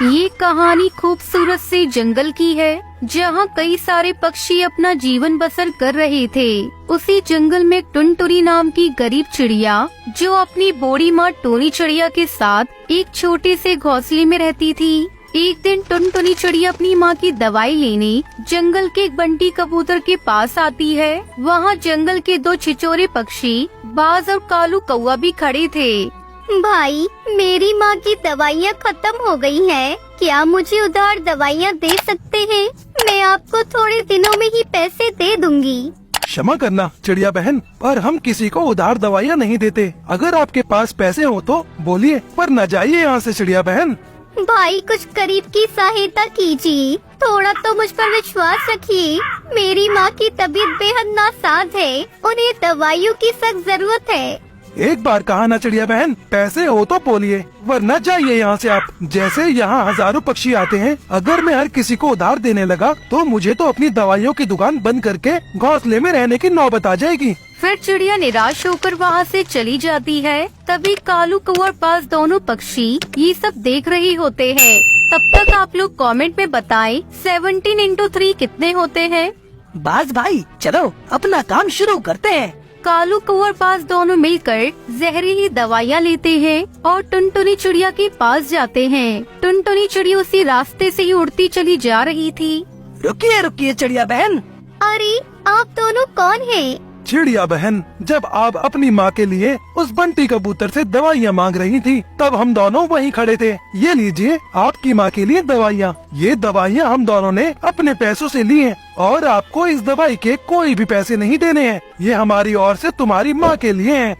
ये कहानी खूबसूरत से जंगल की है जहाँ कई सारे पक्षी अपना जीवन बसर कर रहे थे। उसी जंगल में टुनटुनी नाम की गरीब चिड़िया जो अपनी बूढ़ी माँ टोनी चिड़िया के साथ एक छोटे से घोंसले में रहती थी। एक दिन टुनटुनी चिड़िया अपनी माँ की दवाई लेने जंगल के एक बंटी कबूतर के पास आती है। वहाँ जंगल के दो छिछोरे पक्षी बाज और कालू कौवा भी खड़े थे। भाई, मेरी माँ की दवाइयाँ खत्म हो गई हैं। क्या मुझे उधार दवाइयाँ दे सकते हैं? मैं आपको थोड़े दिनों में ही पैसे दे दूंगी। क्षमा करना चिड़िया बहन, पर हम किसी को उधार दवाइयाँ नहीं देते। अगर आपके पास पैसे हो तो बोलिए, पर न जाइए यहाँ से चिड़िया बहन। भाई, कुछ गरीब की सहायता कीजिए। थोड़ा तो मुझ पर विश्वास रखिए। मेरी माँ की तबीयत बेहद नासाज है। उन्हें दवाइयों की सख्त जरूरत है। एक बार कहा ना चिड़िया बहन, पैसे हो तो बोलिए, वरना जाइए यहाँ से आप। जैसे यहाँ हजारों पक्षी आते हैं, अगर मैं हर किसी को उधार देने लगा तो मुझे तो अपनी दवाइयों की दुकान बंद करके घोंसले में रहने की नौबत आ जाएगी। फिर चिड़िया निराश होकर वहाँ से चली जाती है। तभी कालू कौवा पास दोनों पक्षी ये सब देख रहे होते हैं। तब तक आप लोग कमेंट में बताएं 17 into 3 कितने होते हैं। बाज भाई, चलो अपना काम शुरू करते हैं। कालू कौवा पास दोनों मिलकर जहरीली दवाइयाँ लेते हैं और टुनटुनी चिड़िया के पास जाते हैं। टुनटुनी चिड़िया उसी रास्ते से ही उड़ती चली जा रही थी। रुकिए रुकिए चिड़िया बहन। अरे, आप दोनों कौन हैं? चिड़िया बहन, जब आप अपनी माँ के लिए उस बंटी कबूतर से दवाइयाँ मांग रही थी, तब हम दोनों वहीं खड़े थे। ये लीजिए आपकी माँ के लिए दवाइयाँ। ये दवाइयाँ हम दोनों ने अपने पैसों से ली हैं और आपको इस दवाई के कोई भी पैसे नहीं देने हैं। ये हमारी ओर से तुम्हारी माँ के लिए हैं।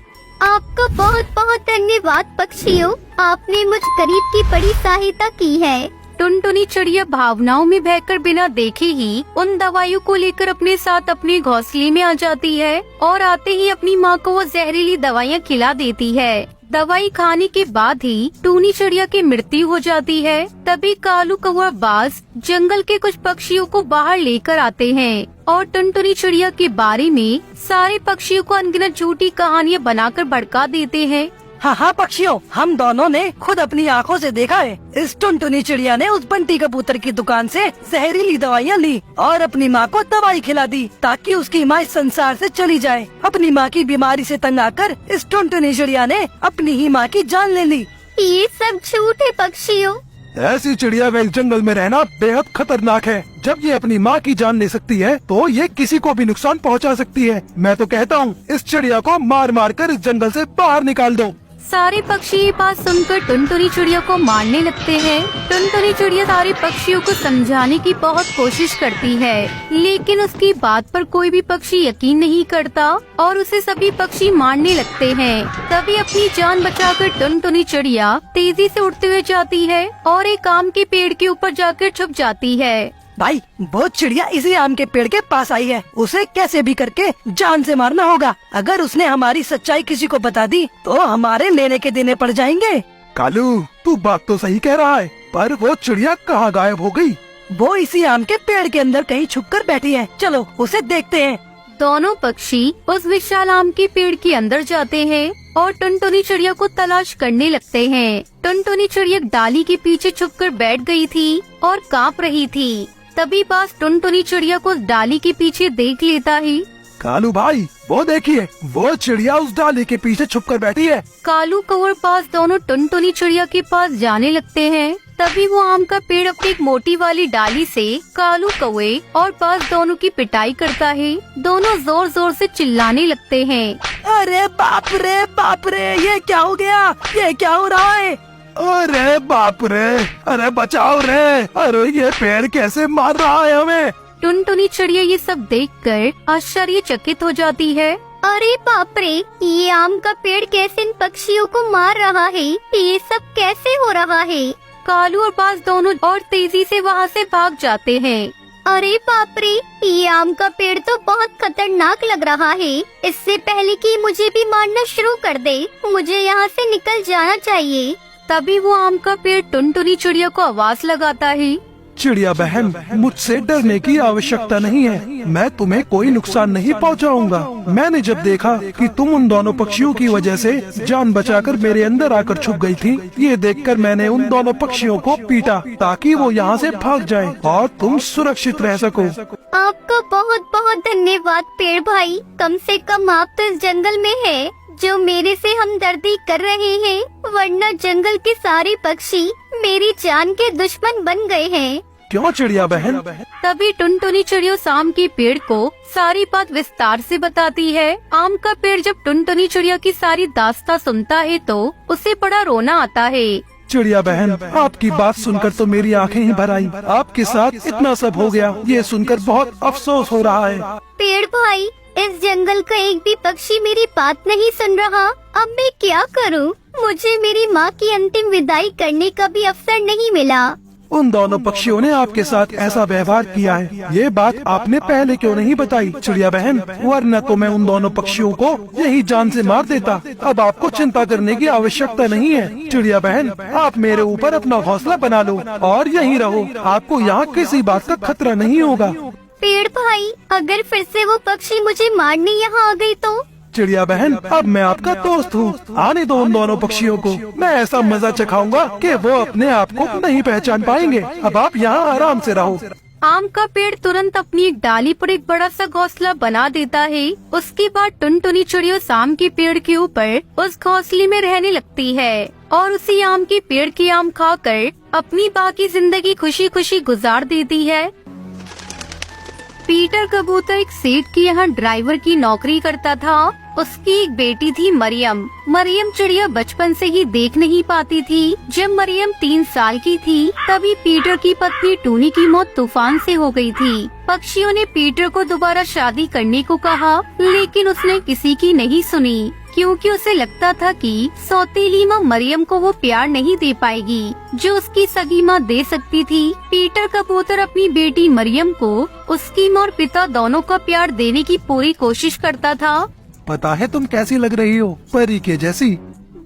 आपका बहुत बहुत धन्यवाद पक्षियों। आपने मुझ गरीब की बड़ी सहायता की है। टुनटुनी चिड़िया भावनाओं में बहकर बिना देखे ही उन दवाइयों को लेकर अपने साथ अपने घोंसले में आ जाती है और आते ही अपनी माँ को वो जहरीली दवाइयाँ खिला देती है। दवाई खाने के बाद ही टूनी चिड़िया की मृत्यु हो जाती है। तभी कालू कौवा बाज जंगल के कुछ पक्षियों को बाहर लेकर आते हैं और टुनटुनी चिड़िया के बारे में सारे पक्षियों को अनगिनत झूठी कहानियाँ बनाकर भड़का देते हैं। हाँ पक्षियों, हम दोनों ने खुद अपनी आँखों से देखा है। इस टुनटुनी चिड़िया ने उस बंटी कबूतर की दुकान से जहरीली दवाइयाँ ली और अपनी माँ को दवाई खिला दी ताकि उसकी माँ इस संसार से चली जाए। अपनी माँ की बीमारी से तंग आकर इस टुनटुनी चिड़िया ने अपनी ही माँ की जान ले ली। ये सब झूठ है पक्षियों। ऐसी चिड़िया वे जंगल में रहना बेहद खतरनाक है। जब ये अपनी माँ की जान ले सकती है तो ये किसी को भी नुकसान पहुँचा सकती है। मैं तो कहता हूँ इस चिड़िया को मार मार कर इस जंगल से बाहर निकाल दो। सारे पक्षी ये बात सुनकर टुनटुनी चिड़िया को मारने लगते हैं। टुनटुनी चिड़िया सारे पक्षियों को समझाने की बहुत कोशिश करती है, लेकिन उसकी बात पर कोई भी पक्षी यकीन नहीं करता और उसे सभी पक्षी मारने लगते हैं। तभी अपनी जान बचाकर टुनटुनी चिड़िया तेजी से उड़ते हुए जाती है और एक आम के पेड़ के ऊपर जाकर छुप जाती है। भाई, वो चिड़िया इसी आम के पेड़ के पास आई है। उसे कैसे भी करके जान से मारना होगा। अगर उसने हमारी सच्चाई किसी को बता दी तो हमारे लेने के देने पड़ जाएंगे। कालू, तू बात तो सही कह रहा है, पर वो चिड़िया कहाँ गायब हो गई? वो इसी आम के पेड़ के अंदर कहीं छुपकर बैठी है। चलो उसे देखते हैं। दोनों पक्षी उस विशाल आम के पेड़ के अंदर जाते हैं और टुनटुनी चिड़िया को तलाश करने लगते हैं। टुनटुनी चिड़िया डाली के पीछे छुपकर बैठ गई थी और कांप रही थी। तभी बाज टुनटुनी चिड़िया को डाली के पीछे देख लेता है। कालू भाई, वो देखिए, वो चिड़िया उस डाली के पीछे छुप कर बैठी है। कालू कौवा बाज दोनों टुनटुनी चिड़िया के पास जाने लगते हैं। तभी वो आम का पेड़ अपनी एक मोटी वाली डाली से कालू कौवे और बाज दोनों की पिटाई करता है। दोनों जोर जोर से चिल्लाने लगते हैं। अरे बाप रे, ये क्या हो गया? ये क्या हो रहा है? अरे बाप रे, अरे बचाओ रे, अरे ये पेड़ कैसे मार रहा है हमें? टुनटुनी चिड़िया ये सब देखकर आश्चर्यचकित हो जाती है। अरे बाप रे, ये आम का पेड़ कैसे इन पक्षियों को मार रहा है? ये सब कैसे हो रहा है? कालू और बाज दोनों और तेजी से वहाँ से भाग जाते हैं। अरे बाप रे, ये आम का पेड़ तो बहुत खतरनाक लग रहा है। इससे पहले कि मुझे भी मारना शुरू कर दे, मुझे यहाँ से निकल जाना चाहिए। तभी वो आम का पेड़ टुनटुनी चिड़िया को आवाज लगाता है। चिड़िया बहन, मुझसे डरने की आवश्यकता नहीं है। मैं तुम्हें कोई नुकसान नहीं पहुंचाऊंगा। मैंने जब देखा कि तुम उन दोनों पक्षियों की वजह से जान बचाकर मेरे अंदर आकर छुप गई थी, ये देखकर मैंने उन दोनों पक्षियों को पीटा ताकि वो यहाँ से भाग जाएं और तुम सुरक्षित रह सको। आपका बहुत बहुत धन्यवाद पेड़ भाई। कम से कम आप तो इस जंगल में है जो मेरे से हमदर्दी कर रहे हैं, वरना जंगल के सारे पक्षी मेरी जान के दुश्मन बन गए हैं। क्यों चिड़िया बहन? तभी टुनटुनी चिड़िया आम के पेड़ को सारी बात विस्तार से बताती है। आम का पेड़ जब टुनटुनी चिड़िया की सारी दास्तां सुनता है तो उसे बड़ा रोना आता है। चिड़िया बहन, आपकी बात सुनकर तो मेरी आंखें ही भर आई। आपके साथ इतना सब हो गया, ये सुनकर बहुत अफसोस हो रहा है। पेड़ भाई, इस जंगल का एक भी पक्षी मेरी बात नहीं सुन रहा। अब मैं क्या करूं? मुझे मेरी माँ की अंतिम विदाई करने का भी अवसर नहीं मिला। उन दोनों पक्षियों ने आपके साथ ऐसा व्यवहार किया है, ये बात आपने पहले क्यों नहीं बताई चिड़िया बहन? वरना तो मैं उन दोनों पक्षियों को यही जान से मार देता। अब आपको चिंता करने की आवश्यकता नहीं है चिड़िया बहन। आप मेरे ऊपर अपना हौसला बना लो और यहीं रहो। आपको यहाँ किसी बात का खतरा नहीं होगा। पेड़ भाई, अगर फिर से वो पक्षी मुझे मारने यहाँ आ गई तो? चिड़िया बहन, अब मैं आपका दोस्त हूँ। आने दो उन दोनों पक्षियों को। मैं ऐसा मजा चखाऊंगा कि वो अपने आप को नहीं पहचान पाएंगे। अब आप यहाँ आराम से रहो। आम का पेड़ तुरंत अपनी एक डाली पर एक बड़ा सा घोंसला बना देता है। उसके बाद टुनटुनी चिड़िया आम के पेड़ के ऊपर उस घोंसले में रहने लगती है और उसी आम के पेड़ के आम खाकर अपनी बाकी जिंदगी खुशी खुशी गुजार देती है। पीटर कबूतर एक सेठ के यहाँ ड्राइवर की नौकरी करता था। उसकी एक बेटी थी मरियम। मरियम चिड़िया बचपन से ही देख नहीं पाती थी। जब मरियम 3 साल की थी तभी पीटर की पत्नी टूनी की मौत तूफान से हो गई थी। पक्षियों ने पीटर को दोबारा शादी करने को कहा, लेकिन उसने किसी की नहीं सुनी क्योंकि उसे लगता था कि सौतेली माँ मरियम को वो प्यार नहीं दे पाएगी जो उसकी सगी माँ दे सकती थी। पीटर कबूतर अपनी बेटी मरियम को उसकी माँ और पिता दोनों का प्यार देने की पूरी कोशिश करता था। पता है तुम कैसी लग रही हो? परी के जैसी।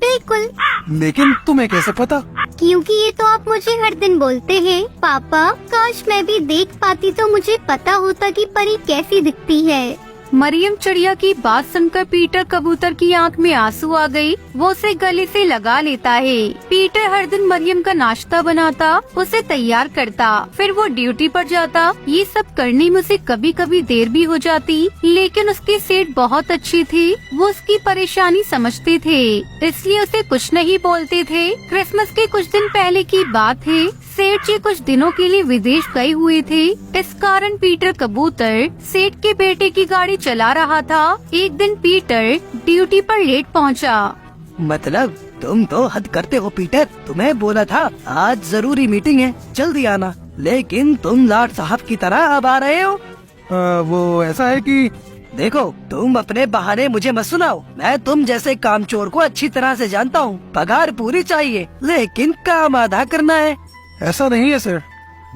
बिल्कुल। लेकिन तुम्हें कैसे पता? क्योंकि ये तो आप मुझे हर दिन बोलते हैं। पापा, काश मैं भी देख पाती तो मुझे पता होता कि परी कैसी दिखती है। मरियम चिड़िया की बात सुनकर पीटर कबूतर की आंख में आंसू आ गई। वो उसे गले से लगा लेता है। पीटर हर दिन मरियम का नाश्ता बनाता, उसे तैयार करता, फिर वो ड्यूटी पर जाता। ये सब करने में उसे कभी कभी देर भी हो जाती, लेकिन उसकी सेठ बहुत अच्छी थी। वो उसकी परेशानी समझते थे, इसलिए उसे कुछ नहीं बोलते थे। क्रिसमस के कुछ दिन पहले की बात है। सेठ जी कुछ दिनों के लिए विदेश गए हुए थे। इस कारण पीटर कबूतर सेठ के बेटे की गाड़ी चला रहा था। एक दिन पीटर ड्यूटी पर लेट पहुंचा। मतलब तुम तो हद करते हो पीटर। तुम्हें बोला था आज जरूरी मीटिंग है, जल्दी आना, लेकिन तुम लॉर्ड साहब की तरह अब आ रहे हो। वो ऐसा है कि देखो, तुम अपने बहाने मुझे मत सुनाओ। मैं तुम जैसे कामचोर को अच्छी तरह से जानता हूँ। पगार पूरी चाहिए, लेकिन काम आधा करना है। ऐसा नहीं है सर।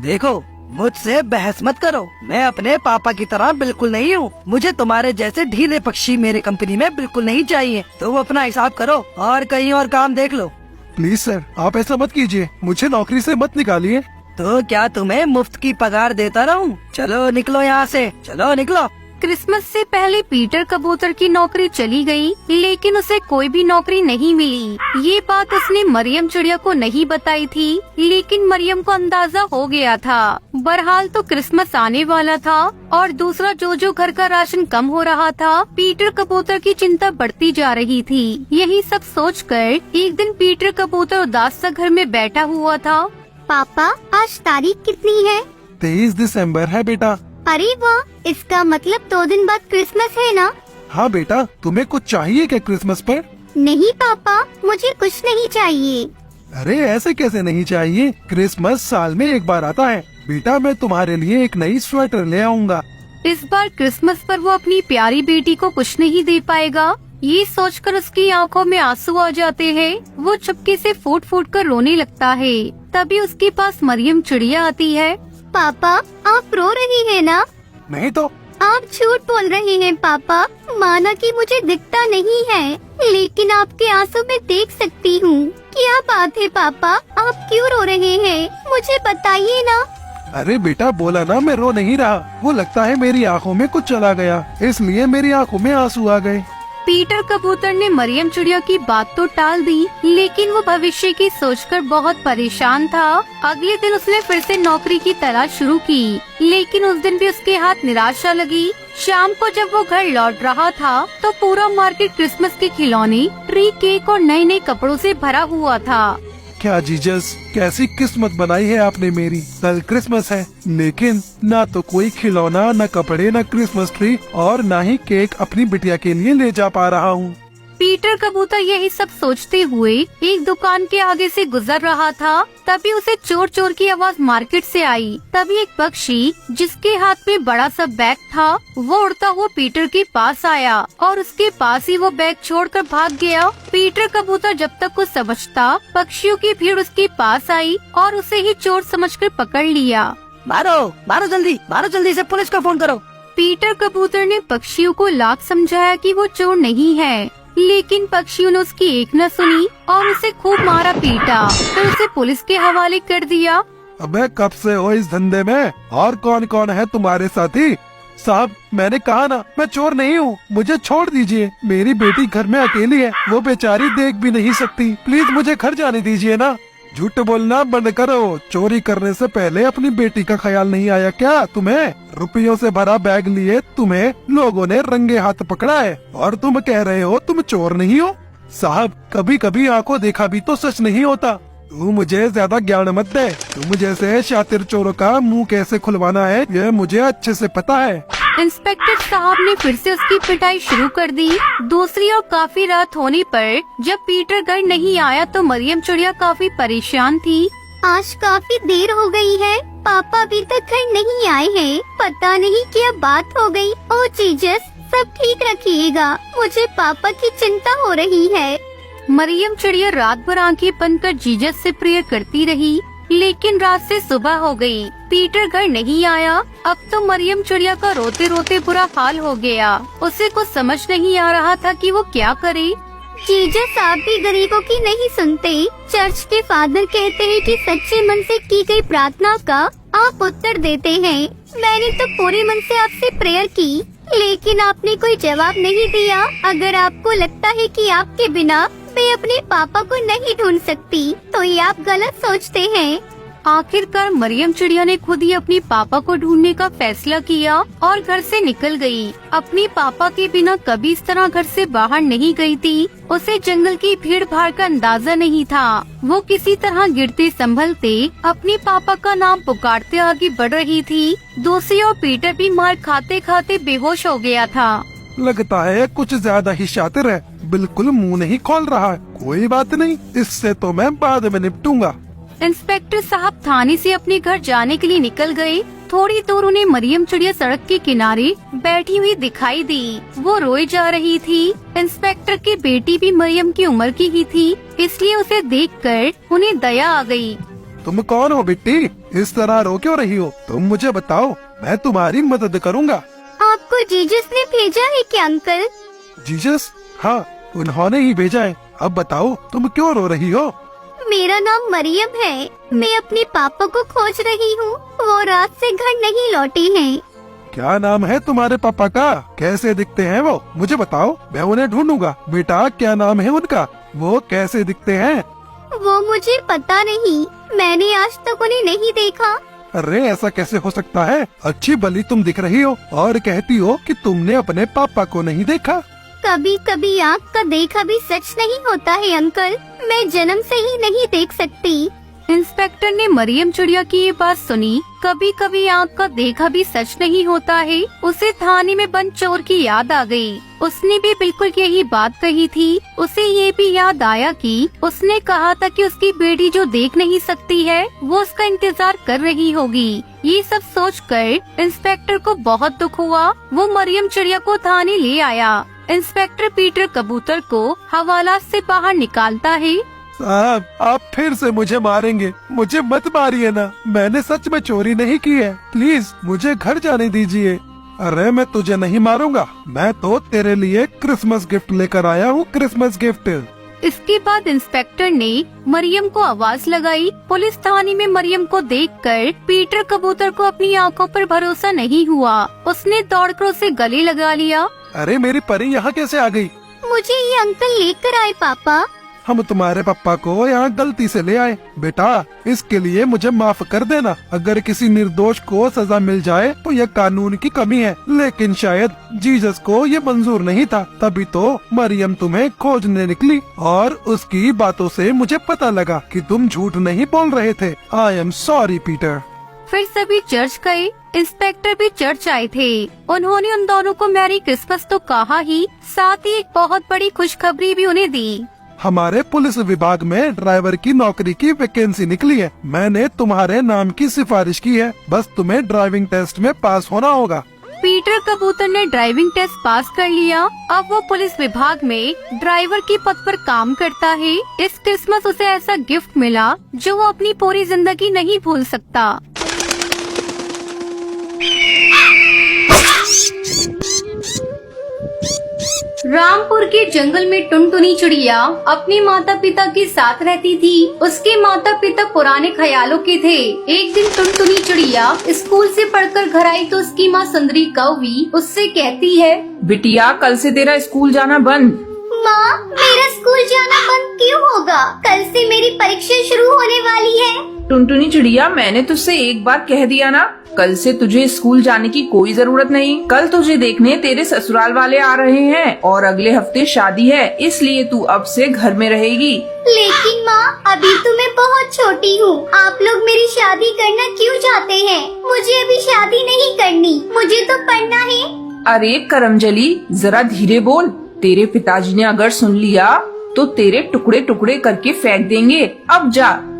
देखो, मुझसे बहस मत करो। मैं अपने पापा की तरह बिल्कुल नहीं हूँ। मुझे तुम्हारे जैसे ढीले पक्षी मेरे कंपनी में बिल्कुल नहीं चाहिए। तुम अपना हिसाब करो और कहीं और काम देख लो। प्लीज सर, आप ऐसा मत कीजिए। मुझे नौकरी से मत निकालिए। तो क्या तुम्हें मुफ्त की पगार देता रहूं? चलो निकलो यहाँ से, चलो निकलो। क्रिसमस से पहले पीटर कबूतर की नौकरी चली गई, लेकिन उसे कोई भी नौकरी नहीं मिली। ये बात उसने मरियम चिड़िया को नहीं बताई थी, लेकिन मरियम को अंदाजा हो गया था। बहरहाल तो क्रिसमस आने वाला था और दूसरा जो घर का राशन कम हो रहा था। पीटर कबूतर की चिंता बढ़ती जा रही थी। यही सब सोचकर एक दिन पीटर कबूतर उदास सा घर में बैठा हुआ था। पापा, आज तारीख कितनी है? 23 दिसंबर है बेटा। अरे वाह, इसका मतलब 2 दिन बाद क्रिसमस है ना? हाँ बेटा, तुम्हें कुछ चाहिए क्या क्रिसमस पर? नहीं पापा, मुझे कुछ नहीं चाहिए। अरे ऐसे कैसे नहीं चाहिए? क्रिसमस साल में एक बार आता है बेटा। मैं तुम्हारे लिए एक नई स्वेटर ले आऊँगा। इस बार क्रिसमस पर वो अपनी प्यारी बेटी को कुछ नहीं दे पाएगा। ये सोचकर उसकी आंखों में आंसू आ जाते हैं। वो चुपके से फूट फूट कर रोने लगता है। तभी उसके पास मरियम चिड़िया आती है। पापा, आप रो रही हैं ना? नहीं तो। आप झूठ बोल रहे हैं पापा। माना कि मुझे दिखता नहीं है, लेकिन आपके आंसू में देख सकती हूँ। क्या बात है पापा, आप क्यों रो रहे हैं? मुझे बताइए ना। अरे बेटा बोला ना मैं रो नहीं रहा, वो लगता है मेरी आँखों में कुछ चला गया, इसलिए मेरी आँखों में आंसू आ गए। पीटर कबूतर ने मरियम चिड़िया की बात तो टाल दी, लेकिन वो भविष्य की सोचकर बहुत परेशान था। अगले दिन उसने फिर से नौकरी की तलाश शुरू की, लेकिन उस दिन भी उसके हाथ निराशा लगी। शाम को जब वो घर लौट रहा था तो पूरा मार्केट क्रिसमस के खिलौने, ट्री, केक और नए नए कपड़ों से भरा हुआ था। क्या जीजस, कैसी किस्मत बनाई है आपने मेरी। कल क्रिसमस है, लेकिन ना तो कोई खिलौना, न कपड़े, न क्रिसमस ट्री और न ही केक अपनी बिटिया के लिए ले जा पा रहा हूँ। पीटर कबूतर यही सब सोचते हुए एक दुकान के आगे से गुजर रहा था। तभी उसे चोर चोर की आवाज मार्केट से आई। तभी एक पक्षी जिसके हाथ में बड़ा सा बैग था, वो उड़ता हुआ पीटर के पास आया और उसके पास ही वो बैग छोड़कर भाग गया। पीटर कबूतर जब तक कुछ समझता, पक्षियों की भीड़ उसके पास आई और उसे ही चोर समझकर पकड़ लिया। मारो जल्दी से पुलिस को फोन करो। पीटर कबूतर ने पक्षियों को लाख समझाया कि वो चोर नहीं है, लेकिन पक्षियों ने उसकी एक न सुनी और उसे खूब मारा पीटा, फिर उसे पुलिस के हवाले कर दिया। अबे कब से हो इस धंधे में, और कौन कौन है तुम्हारे साथी? साहब मैंने कहा ना मैं चोर नहीं हूँ, मुझे छोड़ दीजिए। मेरी बेटी घर में अकेली है, वो बेचारी देख भी नहीं सकती, प्लीज मुझे घर जाने दीजिए ना। झूठ बोलना बंद करो, चोरी करने से पहले अपनी बेटी का ख्याल नहीं आया क्या तुम्हें? रुपयों से भरा बैग लिए तुम्हें लोगों ने रंगे हाथ पकड़ा है और तुम कह रहे हो तुम चोर नहीं हो। साहब कभी कभी आंखों देखा भी तो सच नहीं होता। तू मुझे ज्यादा ज्ञान मत दे, तुम जैसे शातिर चोरों का मुंह कैसे खुलवाना है ये मुझे अच्छे से पता है। इंस्पेक्टर साहब ने फिर से उसकी पिटाई शुरू कर दी। दूसरी ओर काफी रात होने पर जब पीटर घर नहीं आया तो मरियम चिड़िया काफी परेशान थी। आज काफी देर हो गई है, पापा अभी तक घर नहीं आए हैं। पता नहीं क्या बात हो गई। ओ जीजस, सब ठीक रखिएगा, मुझे पापा की चिंता हो रही है। मरियम चिड़िया रात भर आंखें बंद कर जीजस से प्रेयर करती रही, लेकिन रात से सुबह हो गई, पीटर घर नहीं आया। अब तो मरियम चिड़िया का रोते रोते बुरा हाल हो गया। उसे कुछ समझ नहीं आ रहा था कि वो क्या करे। जीजस आप भी गरीबों की नहीं सुनते। चर्च के फादर कहते हैं कि सच्चे मन से की गई प्रार्थना का आप उत्तर देते हैं। मैंने तो पूरे मन से आपसे प्रेयर की, लेकिन आपने कोई जवाब नहीं दिया। अगर आपको लगता है कि आपके बिना मैं अपने पापा को नहीं ढूंढ सकती, तो ये आप गलत सोचते हैं। आखिरकार मरियम चिड़िया ने खुद ही अपने पापा को ढूंढने का फैसला किया और घर से निकल गई। अपने पापा के बिना कभी इस तरह घर से बाहर नहीं गई थी। उसे जंगल की भीड़ भाड़ का अंदाजा नहीं था। वो किसी तरह गिरते संभलते अपने पापा का नाम पुकारते आगे बढ़ रही थी। दूसरी ओर पीटर भी मार खाते खाते बेहोश हो गया था। लगता है कुछ ज्यादा ही शातिर है, बिल्कुल मुंह नहीं खोल रहा है। कोई बात नहीं, इससे तो मैं बाद में निपटूंगा। इंस्पेक्टर साहब थाने से अपने घर जाने के लिए निकल गए। थोड़ी दूर उन्हें मरियम चिड़िया सड़क के किनारे बैठी हुई दिखाई दी। वो रोए जा रही थी। इंस्पेक्टर की बेटी भी मरियम की उम्र की ही थी, इसलिए उसे देखकर उन्हें दया आ गई। तुम कौन हो बेटी, इस तरह रो क्यों रही हो? तुम मुझे बताओ, मैं तुम्हारी मदद करूँगा। आपको जीजस ने भेजा है क्या अंकल? जीजस? हाँ, उन्होंने ही भेजा है। अब बताओ तुम क्यों रो रही हो? मेरा नाम मरियम है। मैं अपने पापा को खोज रही हूँ, वो रात से घर नहीं लौटे हैं। क्या नाम है तुम्हारे पापा का? कैसे दिखते हैं वो? मुझे बताओ, मैं उन्हें ढूंढूंगा। बेटा क्या नाम है उनका? वो कैसे दिखते हैं? वो मुझे पता नहीं, मैंने आज तक उन्हें नहीं देखा। अरे ऐसा कैसे हो सकता है? अच्छी भली तुम दिख रही हो और कहती हो कि तुमने अपने पापा को नहीं देखा। कभी कभी आँख का देखा भी सच नहीं होता है अंकल, मैं जन्म से ही नहीं देख सकती। इंस्पेक्टर ने मरियम चिड़िया की ये बात सुनी। कभी कभी आँख का देखा भी सच नहीं होता है। उसे थाने में बंद चोर की याद आ गई। उसने भी बिल्कुल यही बात कही थी। उसे ये भी याद आया कि उसने कहा था कि उसकी बेटी जो देख नहीं सकती है वो उसका इंतजार कर रही होगी। ये सब सोचकर इंस्पेक्टर को बहुत दुख हुआ। वो मरियम चिड़िया को थाने ले आया। इंस्पेक्टर पीटर कबूतर को हवालात से बाहर निकालता है। साहब आप फिर से मुझे मारेंगे, मुझे मत मारिए ना, मैंने सच में चोरी नहीं की है, प्लीज मुझे घर जाने दीजिए। अरे मैं तुझे नहीं मारूंगा, मैं तो तेरे लिए क्रिसमस गिफ्ट लेकर आया हूँ, क्रिसमस गिफ्ट। इसके बाद इंस्पेक्टर ने मरियम को आवाज लगाई। पुलिस थाने में मरियम को देखकर पीटर कबूतर को अपनी आंखों पर भरोसा नहीं हुआ। उसने दौड़कर उसे गले लगा लिया। अरे मेरी परी यहाँ कैसे आ गई? मुझे ये अंकल लेकर आए पापा। हम तुम्हारे पापा को यहाँ गलती से ले आए। बेटा, इसके लिए मुझे माफ कर देना। अगर किसी निर्दोष को सजा मिल जाए तो यह कानून की कमी है, लेकिन शायद जीसस को ये मंजूर नहीं था, तभी तो मरियम तुम्हें खोजने निकली और उसकी बातों से मुझे पता लगा कि तुम झूठ नहीं बोल रहे थे। I am sorry Peter. फिर सभी चर्च गए। इंस्पेक्टर भी चर्च आए थे। उन्होंने उन दोनों को मैरी क्रिसमस तो कहा ही, साथ ही एक बहुत बड़ी खुशखबरी भी उन्हें दी। हमारे पुलिस विभाग में ड्राइवर की नौकरी की वैकेंसी निकली है। मैंने तुम्हारे नाम की सिफारिश की है, बस तुम्हें ड्राइविंग टेस्ट में पास होना होगा। पीटर कबूतर ने ड्राइविंग टेस्ट पास कर लिया। अब वो पुलिस विभाग में ड्राइवर की पद पर काम करता है। इस क्रिसमस उसे ऐसा गिफ्ट मिला जो वो अपनी पूरी जिंदगी नहीं भूल सकता। रामपुर के जंगल में टुनटुनी चिड़िया अपने माता पिता के साथ रहती थी। उसके माता पिता पुराने ख्यालों के थे। एक दिन टुनटुनी चिड़िया स्कूल से पढ़कर घर आई तो उसकी माँ सुंदरी कौवी उससे कहती है, बिटिया कल से तेरा स्कूल जाना बंद। माँ, मेरा स्कूल जाना बंद क्यों होगा? कल से मेरी परीक्षा शुरू होने वाली है। टुनटुनी चिड़िया, मैंने तुझसे एक बार कह दिया ना, कल से तुझे स्कूल जाने की कोई जरूरत नहीं। कल तुझे देखने तेरे ससुराल वाले आ रहे हैं और अगले हफ्ते शादी है, इसलिए तू अब से घर में रहेगी। लेकिन माँ, अभी तो मैं बहुत छोटी हूँ। आप लोग मेरी शादी करना क्यों चाहते हैं? मुझे अभी शादी नहीं करनी, मुझे तो पढ़ना है। अरे करमजली, जरा धीरे बोल। तेरे पिताजी ने अगर सुन लिया तो तेरे टुकड़े टुकड़े करके फेंक देंगे। अब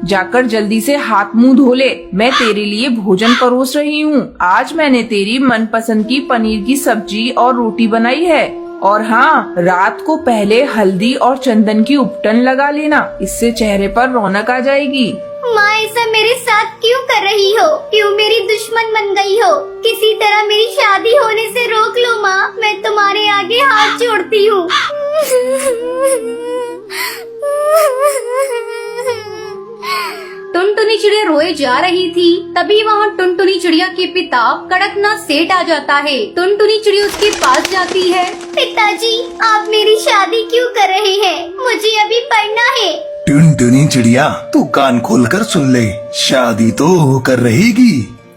जाकर जल्दी से हाथ मुंह धो ले। मैं तेरे लिए भोजन परोस रही हूँ। आज मैंने तेरी मनपसंद की पनीर की सब्जी और रोटी बनाई है। और हाँ, रात को पहले हल्दी और चंदन की उपटन लगा लेना, इससे चेहरे पर रौनक आ जाएगी। माँ, ऐसा मेरे साथ क्यों कर रही हो? क्यों मेरी दुश्मन बन गई हो? किसी तरह मेरी शादी होने से रोक लो माँ, मैं तुम्हारे आगे हाथ जोड़ती हूँ। टुनटुनी चिड़िया रोए जा रही थी। तभी वहाँ टुनटुनी चिड़िया के पिता कड़कनाथ सेठ आ जाता है। टुनटुनी चिड़िया उसके पास जाती है। पिताजी, आप मेरी शादी क्यों कर रहे हैं? मुझे अभी पढ़ना है। टुनटुनी चिड़िया, तू कान खोलकर सुन ले, शादी तो होकर रहेगी।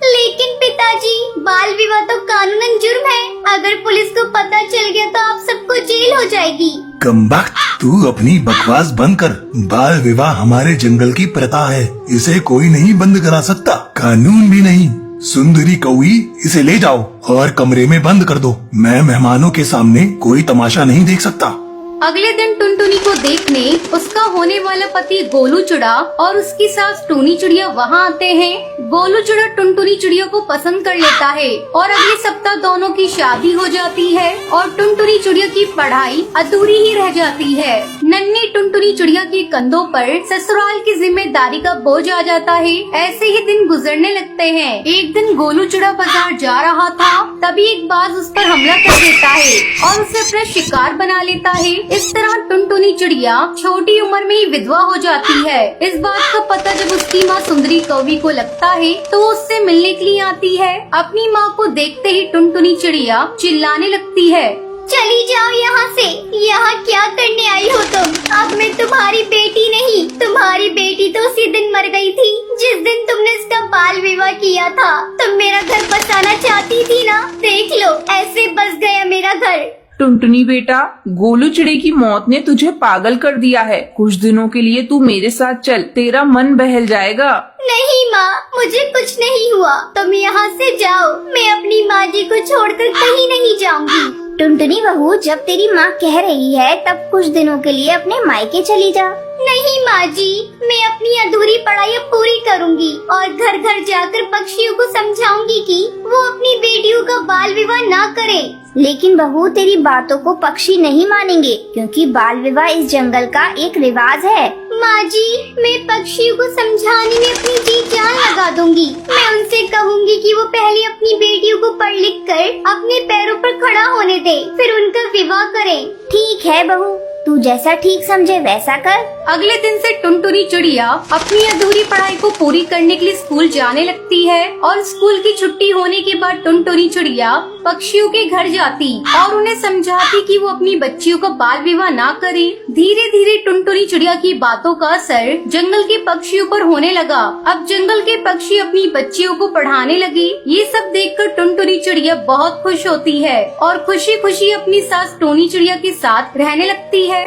लेकिन पिताजी, बाल विवाह तो कानूनन जुर्म है। अगर पुलिस को पता चल गया तो आप सबको जेल हो जाएगी। कमबख्त, तू अपनी बकवास बंद कर। बाल विवाह हमारे जंगल की प्रथा है, इसे कोई नहीं बंद करा सकता, कानून भी नहीं। सुंदरी कौवी, इसे ले जाओ और कमरे में बंद कर दो। मैं मेहमानों के सामने कोई तमाशा नहीं देख सकता। अगले दिन टुनटुनी को देखने उसका होने वाला पति गोलू चिड़ा और उसकी सास टूनी चिड़िया वहाँ आते हैं। गोलू चिड़ा टुनटुनी चिड़िया को पसंद कर लेता है और अगले सप्ताह दोनों की शादी हो जाती है और टुनटुनी चिड़िया की पढ़ाई अधूरी ही रह जाती है। नन्ही टुनटुनी चिड़िया के कंधों पर ससुराल की जिम्मेदारी का बोझ आ जाता है। ऐसे ही दिन गुजरने लगते हैं। एक दिन गोलू चिड़ा बाजार जा रहा था, तभी एक बाज उस पर हमला कर देता है और उसे अपना शिकार बना लेता है। इस तरह टुनटुनी चिड़िया छोटी उम्र में ही विधवा हो जाती है। इस बात का पता जब उसकी माँ सुंदरी कौवी को लगता है तो वो उससे मिलने के लिए आती है। अपनी माँ को देखते ही टुनटुनी चिड़िया चिल्लाने लगती है, चली जाओ यहाँ से। यहाँ क्या करने आई हो तुम? अब मैं तुम्हारी बेटी नहीं, तुम्हारी बेटी तो उसी दिन मर गई थी जिस दिन तुमने इसका बाल विवाह किया था। तुम मेरा घर बसाना चाहती थी ना, देख लो ऐसे बस गया मेरा घर। टुनटुनी बेटा, गोलू चिड़े की मौत ने तुझे पागल कर दिया है। कुछ दिनों के लिए तू मेरे साथ चल, तेरा मन बहल जाएगा। नहीं माँ, मुझे कुछ नहीं हुआ, तुम यहाँ से जाओ। मैं अपनी माँ जी को छोड़कर कहीं नहीं जाऊंगी। टुनटुनी बहू, जब तेरी माँ कह रही है तब कुछ दिनों के लिए अपने मायके चली जा। नहीं माँ जी, मैं अपनी अधूरी पढ़ाई अब पूरी करूँगी और घर घर जाकर पक्षियों को समझाऊंगी कि वो अपनी बेटियों का बाल विवाह ना करें। लेकिन बहू, तेरी बातों को पक्षी नहीं मानेंगे क्योंकि बाल विवाह इस जंगल का एक रिवाज है। माँ जी, मैं पक्षियों को समझाने में अपनी जी जान लगा दूंगी। मैं उनसे कहूँगी कि वो पहले अपनी बेटियों को पढ़ लिख कर अपने पैरों पर खड़ा होने दे, फिर उनका विवाह करें। ठीक है बहू, तू जैसा ठीक समझे वैसा कर। अगले दिन से टुनटुनी चिड़िया अपनी अधूरी पढ़ाई को पूरी करने के लिए स्कूल जाने लगती है और स्कूल की छुट्टी होने के बाद टुनटुनी चिड़िया पक्षियों के घर जाती और उन्हें समझाती कि वो अपनी बच्चियों का बाल विवाह ना करें। धीरे धीरे टुनटुनी चिड़िया की बातों का असर जंगल के पक्षियों पर होने लगा। अब जंगल के पक्षी अपनी बच्चियों को पढ़ाने लगे। ये सब देखकर टुनटुनी चिड़िया बहुत खुश होती है और खुशी खुशी अपनी सास टोनी चिड़िया के साथ रहने लगती है।